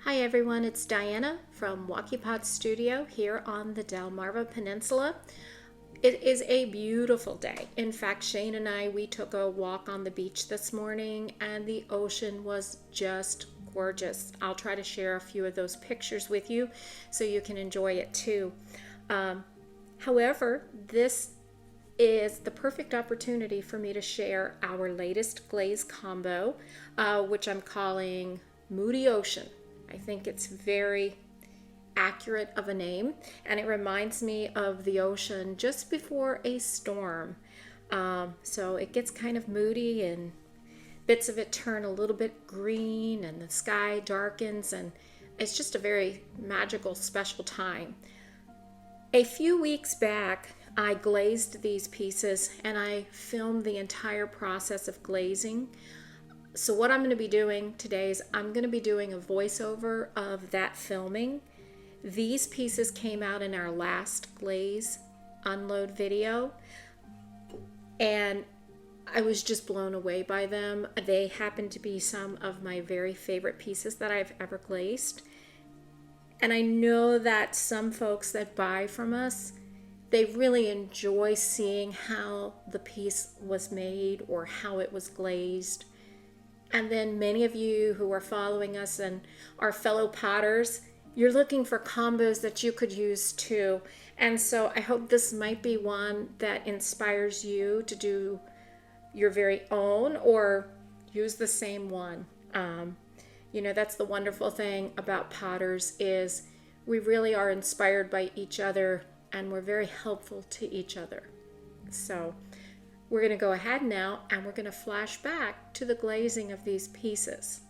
Hi everyone, it's Diana from Walkie-Pod Studio here on the Delmarva Peninsula. It is a beautiful day. In fact, Shane and we took a walk on the beach this morning and the ocean was just gorgeous. I'll try to share a few of those pictures with you so you can enjoy it too. However, this is the perfect opportunity for me to share our latest glaze combo, which I'm calling Moody Ocean. I think it's very accurate of a name, and it reminds me of the ocean just before a storm. So it gets kind of moody and bits of it turn a little bit green and the sky darkens, and it's just a very magical, special time. A few weeks back, I glazed these pieces and I filmed the entire process of glazing. So what I'm going to be doing today is I'm going to be doing a voiceover of that filming. These pieces came out in our last glaze unload video, and I was just blown away by them. They happen to be some of my very favorite pieces that I've ever glazed. And I know that some folks that buy from us, they really enjoy seeing how the piece was made or how it was glazed. And then many of you who are following us and are fellow potters, you're looking for combos that you could use too. And so I hope this might be one that inspires you to do your very own or use the same one. That's the wonderful thing about potters is we really are inspired by each other and we're very helpful to each other. So we're going to go ahead now and we're going to flash back to the glazing of these pieces.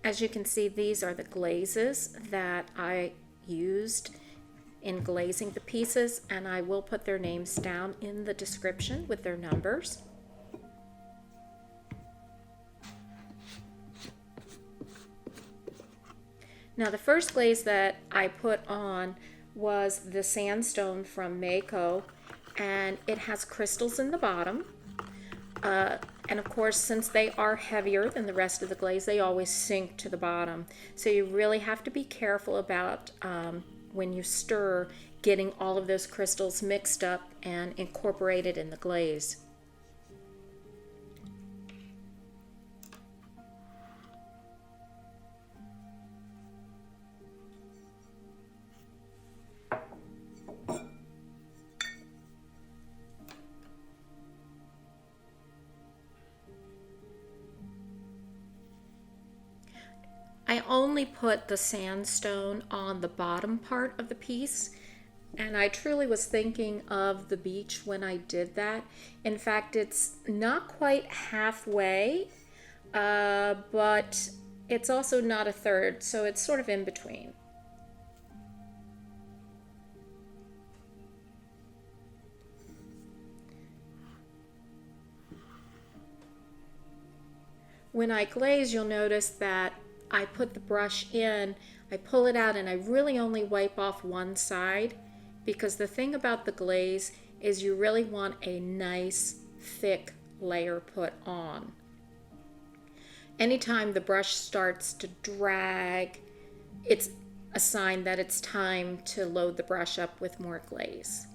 As you can see, these are the glazes that I used in glazing the pieces, and I will put their names down in the description with their numbers. Now the first glaze that I put on was the sandstone from Mayco, and it has crystals in the bottom. And of course, since they are heavier than the rest of the glaze, they always sink to the bottom. So you really have to be careful about when you stir, getting all of those crystals mixed up and incorporated in the glaze. I only put the sandstone on the bottom part of the piece, and I truly was thinking of the beach when I did that. In fact, it's not quite halfway, but it's also not a third, so it's sort of in between. When I glaze, you'll notice that I put the brush in, I pull it out, and I really only wipe off one side, because the thing about the glaze is you really want a nice thick layer put on. Anytime the brush starts to drag, it's a sign that it's time to load the brush up with more glaze.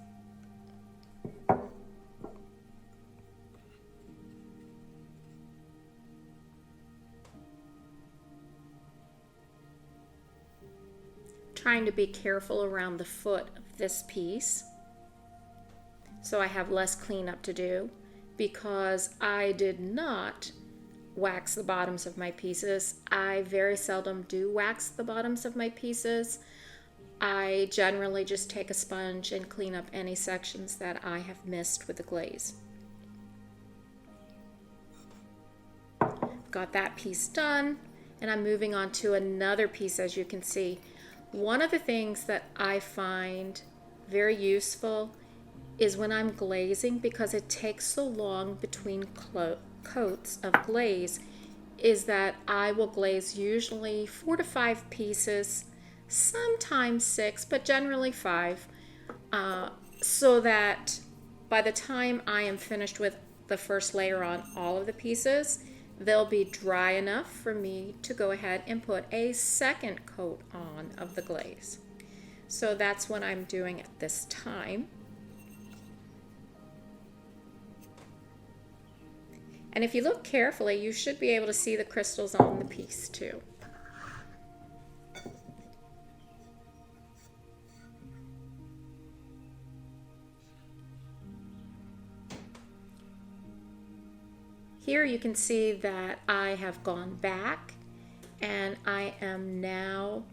Trying to be careful around the foot of this piece so I have less cleanup to do, because I did not wax the bottoms of my pieces. I very seldom do wax the bottoms of my pieces. I generally just take a sponge and clean up any sections that I have missed with the glaze. Got that piece done, and I'm moving on to another piece. As you can see, one of the things that I find very useful is when I'm glazing, because it takes so long between coats of glaze, is that I will glaze usually 4 to 5 pieces, sometimes 6, but generally 5, so that by the time I am finished with the first layer on all of the pieces, they'll be dry enough for me to go ahead and put a second coat on of the glaze. So that's what I'm doing at this time. And if you look carefully, you should be able to see the crystals on the piece too. Here you can see that I have gone back and I am now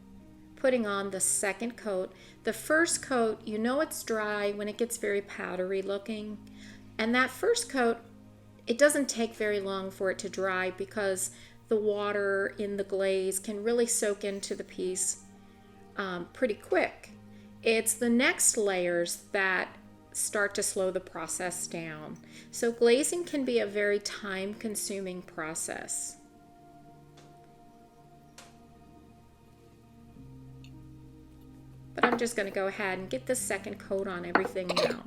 putting on the second coat. The first coat, you know it's dry when it gets very powdery looking. And that first coat, it doesn't take very long for it to dry because the water in the glaze can really soak into the piece pretty quick. It's the next layers that start to slow the process down. So glazing can be a very time-consuming process. But I'm just going to go ahead and get the second coat on everything now.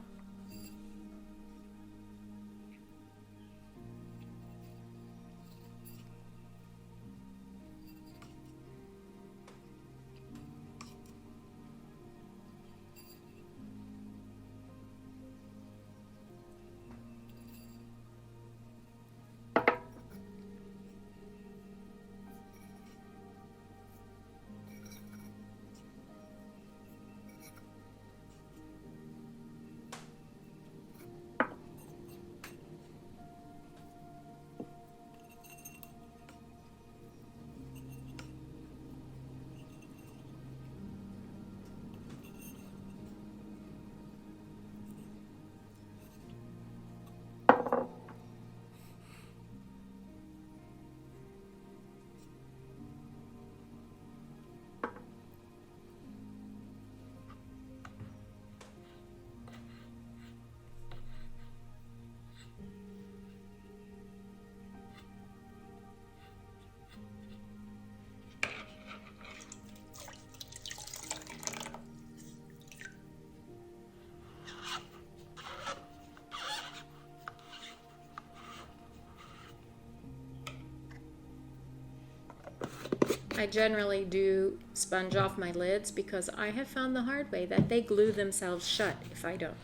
I generally do sponge off my lids because I have found the hard way that they glue themselves shut if I don't.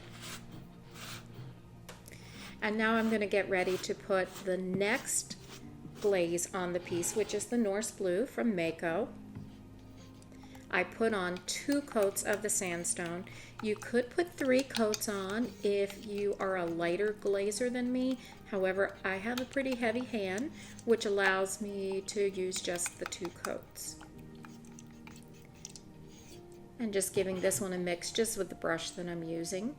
And now I'm going to get ready to put the next glaze on the piece, which is the Norse Blue from Mayco. I put on 2 coats of the sandstone. You could put 3 coats on if you are a lighter glazer than me. However, I have a pretty heavy hand, which allows me to use just the 2 coats. And just giving this one a mix just with the brush that I'm using.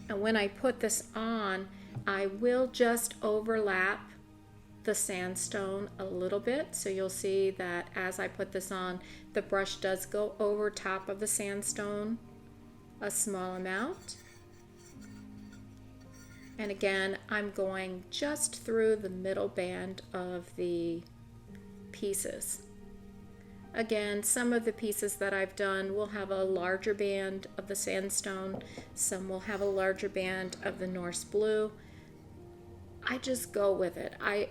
And when I put this on, I will just overlap the sandstone a little bit, so you'll see that as I put this on, the brush does go over top of the sandstone a small amount. And again, I'm going just through the middle band of the pieces. Again, some of the pieces that I've done will have a larger band of the sandstone, some will have a larger band of the Norse Blue. I just go with it. I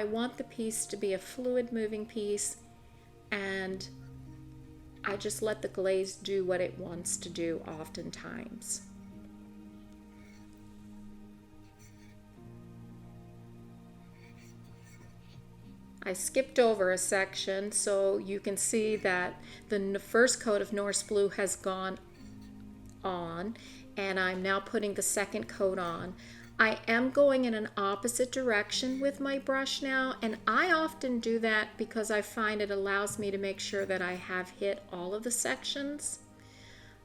want the piece to be a fluid moving piece, and I just let the glaze do what it wants to do oftentimes. I skipped over a section so you can see that the first coat of Norse Blue has gone on, and I'm now putting the second coat on. I am going in an opposite direction with my brush now, and I often do that because I find it allows me to make sure that I have hit all of the sections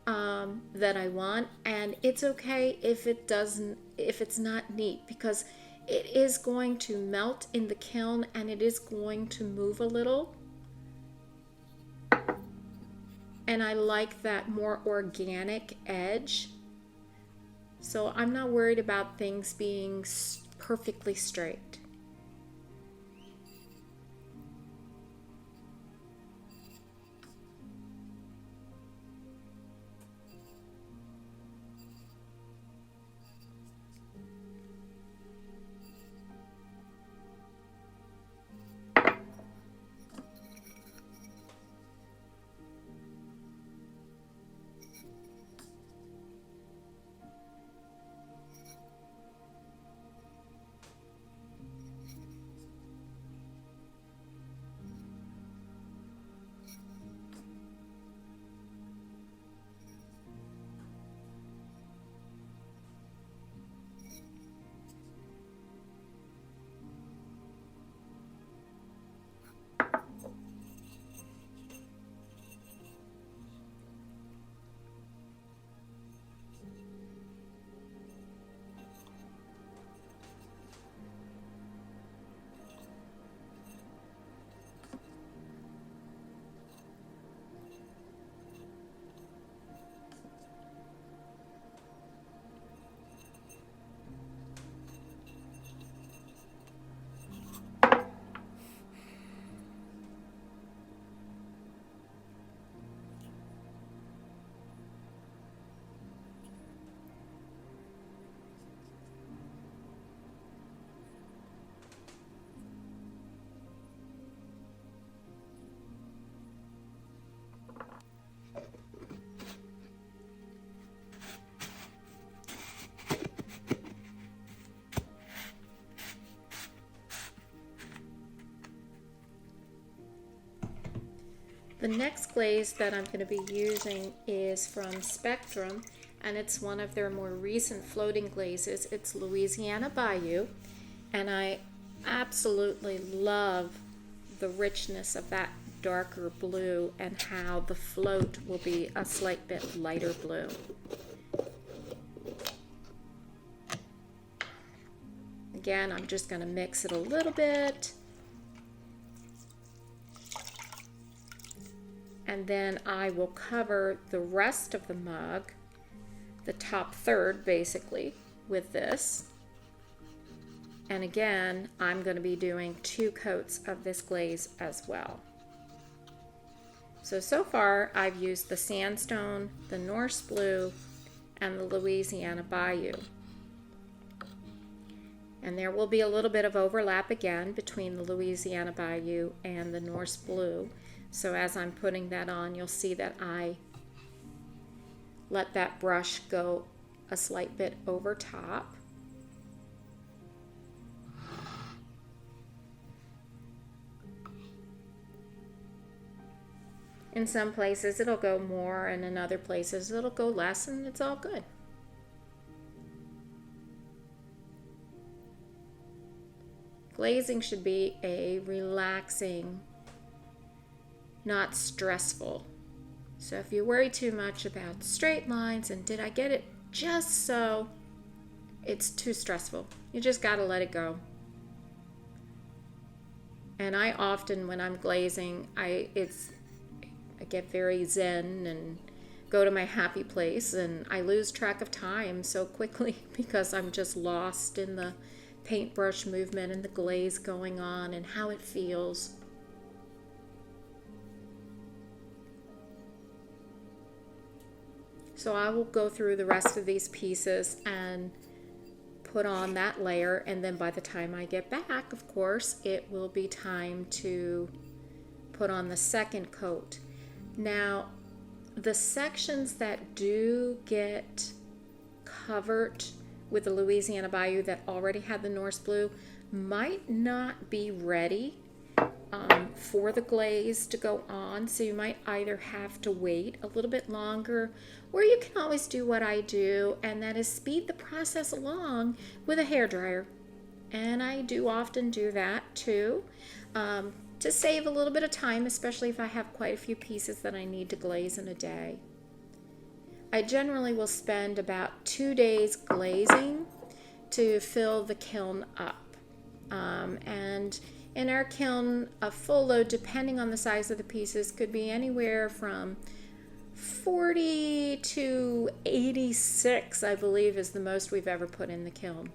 that I want, and it's okay if it's not neat, because it is going to melt in the kiln and it is going to move a little. And I like that more organic edge. So I'm not worried about things being perfectly straight. The next glaze that I'm going to be using is from Spectrum, and it's one of their more recent floating glazes. It's Louisiana Bayou, and I absolutely love the richness of that darker blue and how the float will be a slight bit lighter blue. Again, I'm just going to mix it a little bit. And then I will cover the rest of the mug, the top third basically, with this. And again, I'm going to be doing 2 coats of this glaze as well. So far I've used the Sandstone, the Norse Blue, and the Louisiana Bayou. And there will be a little bit of overlap again between the Louisiana Bayou and the Norse Blue. So as I'm putting that on, you'll see that I let that brush go a slight bit over top. In some places it'll go more, and in other places it'll go less, and it's all good. Glazing should be a relaxing, not stressful. So if you worry too much about straight lines and did I get it just so, it's too stressful. You just got to let it go. And I often, when I'm glazing, I get very zen and go to my happy place, and I lose track of time so quickly because I'm just lost in the paintbrush movement and the glaze going on and how it feels. So I will go through the rest of these pieces and put on that layer, and then by the time I get back, of course, it will be time to put on the second coat. Now, the sections that do get covered with the Louisiana Bayou that already had the Norse Blue might not be ready for the glaze to go on, so you might either have to wait a little bit longer, or you can always do what I do, and that is speed the process along with a hairdryer. And I do often do that too, to save a little bit of time, especially if I have quite a few pieces that I need to glaze in a day. I generally will spend about 2 days glazing to fill the kiln up. And in our kiln, a full load, depending on the size of the pieces, could be anywhere from 40 to 86, I believe, is the most we've ever put in the kiln.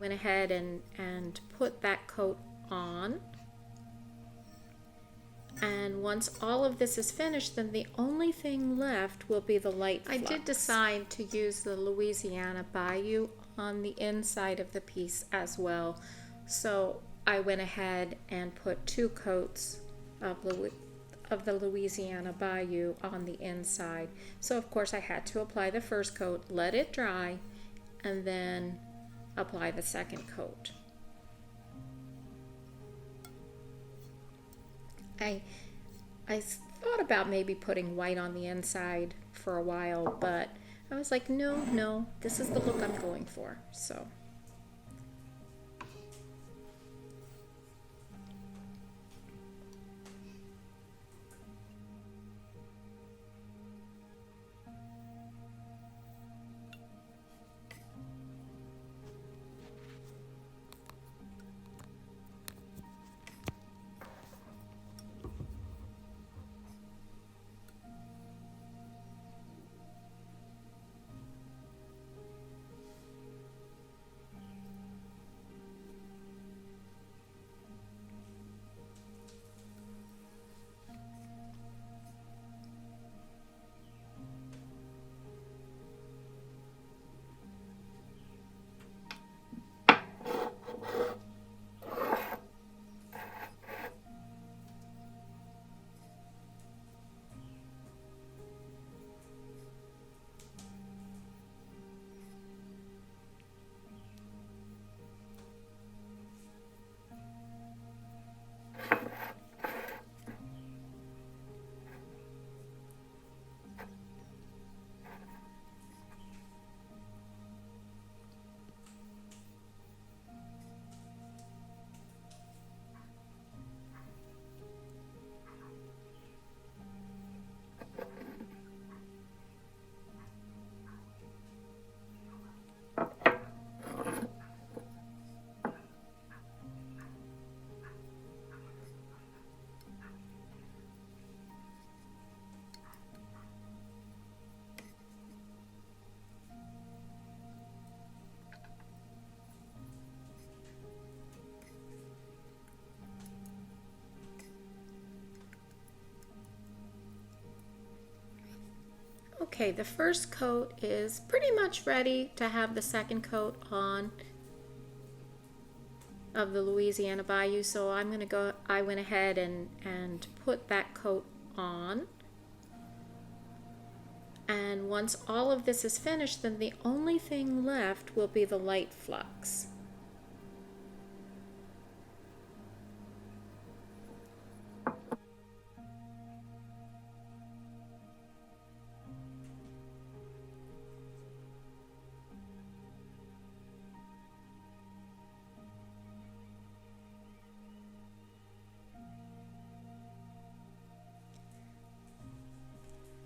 Went ahead and put that coat on. And once all of this is finished, then the only thing left will be the light flux. I did decide to use the Louisiana Bayou on the inside of the piece as well. So I went ahead and put 2 coats of the Louisiana Bayou on the inside. So of course I had to apply the first coat, let it dry, and then apply the second coat. I thought about maybe putting white on the inside for a while, but I was like, no, this is the look I'm going for. So okay, the first coat is pretty much ready to have the second coat on of the Louisiana Bayou, so I went ahead and put that coat on. And once all of this is finished, then the only thing left will be the light flux.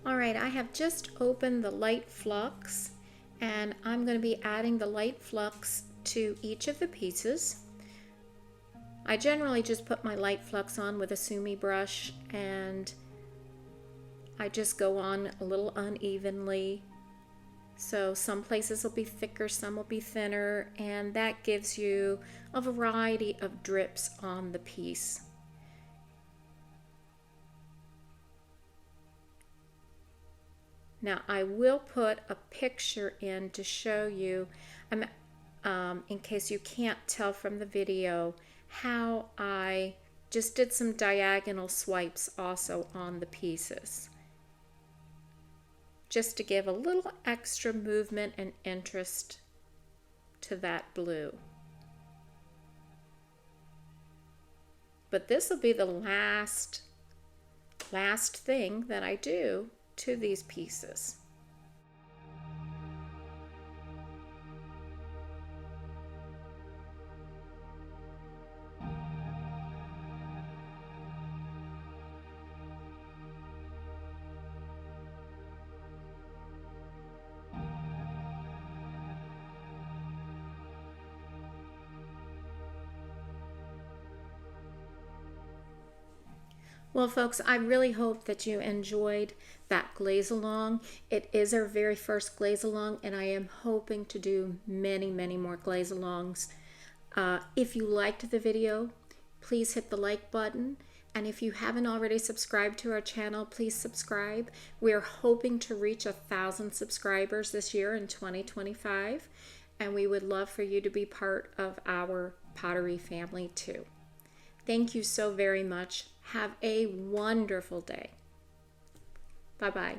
Alright, I have just opened the light flux, and I'm going to be adding the light flux to each of the pieces. I generally just put my light flux on with a sumi brush, and I just go on a little unevenly. So some places will be thicker, some will be thinner, and that gives you a variety of drips on the piece. Now I will put a picture in to show you, in case you can't tell from the video, how I just did some diagonal swipes also on the pieces, just to give a little extra movement and interest to that blue. But this will be the last thing that I do to these pieces. Well, folks, I really hope that you enjoyed that glaze along. It is our very first glaze along, and I am hoping to do many, many more glaze alongs If you liked the video, please hit the like button. And if you haven't already subscribed to our channel, please subscribe. We're hoping to reach 1,000 subscribers this year in 2025. And we would love for you to be part of our pottery family too. Thank you so very much. Have a wonderful day. Bye-bye.